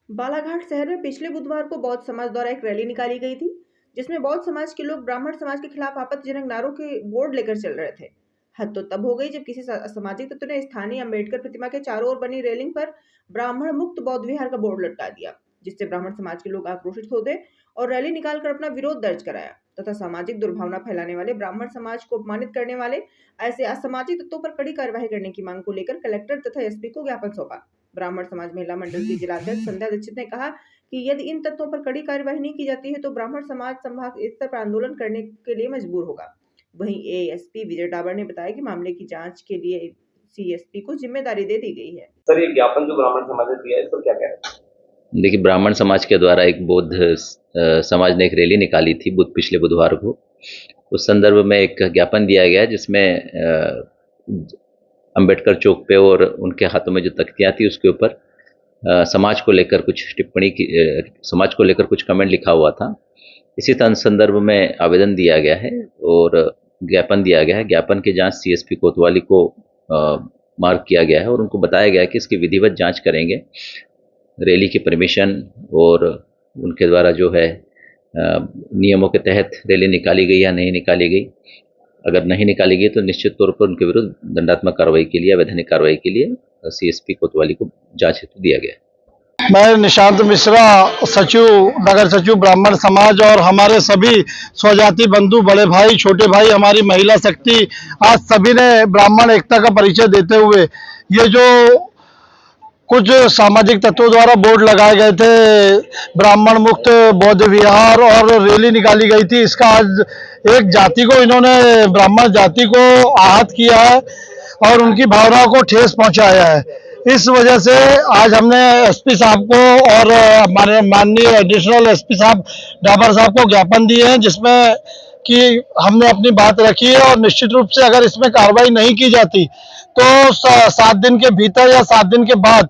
बालाघाट शहर में पिछले बुधवार को बौद्ध समाज द्वारा एक रैली निकाली गई थी, जिसमें बौद्ध समाज के लोग ब्राह्मण समाज के खिलाफ आपत्तिजनक नारों के बोर्ड लेकर चल रहे थे। हद तो तब हो गई जब किसी असामाजिक तत्व ने स्थानीय अंबेडकर प्रतिमा के चारों ओर बनी रेलिंग पर ब्राह्मण मुक्त बौद्ध विहार का बोर्ड लटका दिया, जिससे ब्राह्मण समाज के लोग आक्रोशित हो गए और रैली निकालकर अपना विरोध दर्ज कराया तथा सामाजिक दुर्भावना फैलाने वाले ब्राह्मण समाज को अपमानित करने वाले ऐसे असामाजिक तत्वों पर कड़ी कार्यवाही करने की मांग को लेकर कलेक्टर तथा एसपी को ज्ञापन सौंपा। ब्राह्मण समाज महिला मंडल की जिलाध्यक्ष संध्या दीक्षित ने कहा कि यदि इन तत्वों पर कड़ी कार्यवाही नहीं की जाती है तो ब्राह्मण समाज संभाग स्तर पर आंदोलन करने के लिए मजबूर होगा। वहीं एएसपी विजय डाबर ने बताया कि मामले की जांच के लिए सीएसपी को जिम्मेदारी दे दी गई है। सर, ये ज्ञापन जो ब्राह्मण समाज ने दिया है इस पर क्या कह रहे हैं? देखिए, ब्राह्मण समाज के द्वारा एक बौद्ध समाज ने एक रैली निकाली थी पिछले बुधवार को। उस संदर्भ में एक ज्ञापन दिया गया जिसमें अंबेडकर चौक पे और उनके हाथों में जो तख्तियां थी उसके ऊपर समाज को लेकर कुछ टिप्पणी की, समाज को लेकर कुछ कमेंट लिखा हुआ था। इसी संदर्भ में आवेदन दिया गया है और ज्ञापन दिया गया है। ज्ञापन की जांच सीएसपी कोतवाली को मार्क किया गया है और उनको बताया गया है कि इसकी विधिवत जांच करेंगे। रैली की परमिशन और उनके द्वारा जो है नियमों के तहत रैली निकाली गई या नहीं निकाली गई, अगर नहीं निकाली गई तो निश्चित तौर पर उनके विरुद्ध दंडात्मक कार्रवाई के लिए, वैधानिक कार्रवाई के लिए सीएसपी कोतवाली को जांच हेतु दिया गया। मैं निशांत मिश्रा, सचिव, नगर सचिव ब्राह्मण समाज, और हमारे सभी स्वजाति बंधु, बड़े भाई, छोटे भाई, हमारी महिला शक्ति, आज सभी ने ब्राह्मण एकता का परिचय देते हुए ये जो कुछ सामाजिक तत्वों द्वारा बोर्ड लगाए गए थे ब्राह्मण मुक्त बौद्ध विहार और रैली निकाली गई थी, इसका आज एक जाति को, इन्होंने ब्राह्मण जाति को आहत किया है और उनकी भावनाओं को ठेस पहुंचाया है। इस वजह से आज हमने एसपी साहब को और हमारे माननीय एडिशनल एसपी साहब डाबर साहब को ज्ञापन दिए हैं, जिसमें कि हमने अपनी बात रखी है और निश्चित रूप से अगर इसमें कार्रवाई नहीं की जाती तो 7 दिन के भीतर या 7 दिन के बाद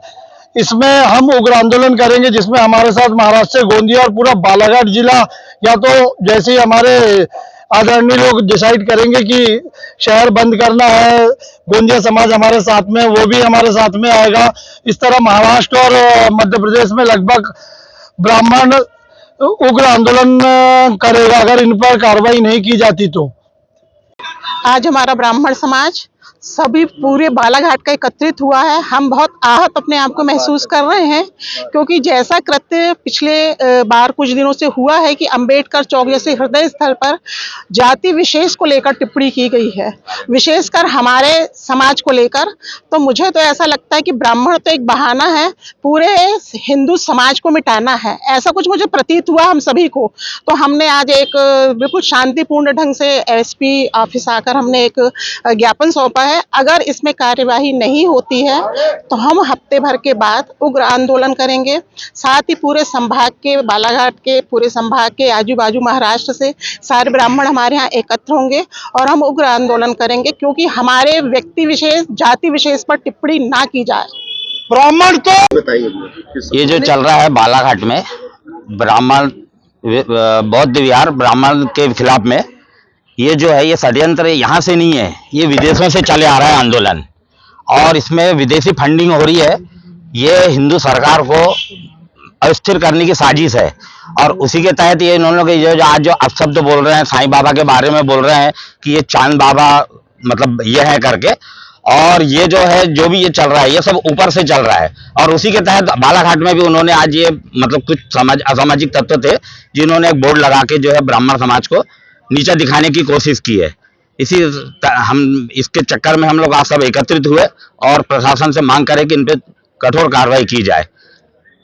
इसमें हम उग्र आंदोलन करेंगे, जिसमें हमारे साथ महाराष्ट्र से गोंदिया और पूरा बालाघाट जिला, या तो जैसे ही हमारे आदरणीय लोग डिसाइड करेंगे कि शहर बंद करना है, गोंदिया समाज हमारे साथ में, वो भी हमारे साथ में आएगा। इस तरह महाराष्ट्र और मध्य प्रदेश में लगभग ब्राह्मण उग्र आंदोलन करेगा अगर इन पर कार्रवाई नहीं की जाती तो। आज हमारा ब्राह्मण समाज सभी पूरे बालाघाट का एकत्रित हुआ है। हम बहुत आहत अपने आप को महसूस कर रहे हैं, क्योंकि जैसा कृत्य पिछले बार कुछ दिनों से हुआ है कि अंबेडकर चौक जैसे हृदय स्थल पर जाति विशेष को लेकर टिप्पणी की गई है, विशेषकर हमारे समाज को लेकर। तो मुझे तो ऐसा लगता है कि ब्राह्मण तो एक बहाना है, पूरे हिंदू समाज को मिटाना है, ऐसा कुछ मुझे प्रतीत हुआ हम सभी को। तो हमने आज एक बिल्कुल शांतिपूर्ण ढंग से एसपी ऑफिस आकर हमने एक ज्ञापन सौंपा है। अगर इसमें कार्यवाही नहीं होती है तो हम हफ्ते भर के बाद उग्र आंदोलन करेंगे। साथ ही पूरे संभाग के, बालाघाट के पूरे संभाग के, आजू बाजू महाराष्ट्र से सारे ब्राह्मण हमारे यहाँ एकत्र होंगे और हम उग्र आंदोलन करेंगे, क्योंकि हमारे व्यक्ति विशेष, जाति विशेष पर टिप्पणी ना की जाए। ब्राह्मण तो ये जो चल रहा है बालाघाट में ब्राह्मण बौद्ध विहार ब्राह्मण के खिलाफ में, ये जो है ये षड्यंत्र यहाँ से नहीं है, ये विदेशों से चले आ रहा है आंदोलन, और इसमें विदेशी फंडिंग हो रही है। ये हिंदू सरकार को अस्थिर करने की साजिश है और उसी के तहत ये इन्होंने जो आज जो अपशब्द बोल रहे हैं साईं बाबा के बारे में बोल रहे हैं कि ये चांद बाबा मतलब ये है करके, और ये जो है जो भी ये चल रहा है ये सब ऊपर से चल रहा है। और उसी के तहत बालाघाट में भी उन्होंने आज ये मतलब कुछ असामाजिक तत्व थे जिन्होंने एक बोर्ड लगा के जो है ब्राह्मण समाज को नीचा दिखाने की कोशिश की है। हम इसके चक्कर में हम लोग आज सब एकत्रित हुए और प्रशासन से मांग करें कि इन पे कठोर कार्रवाई की जाए।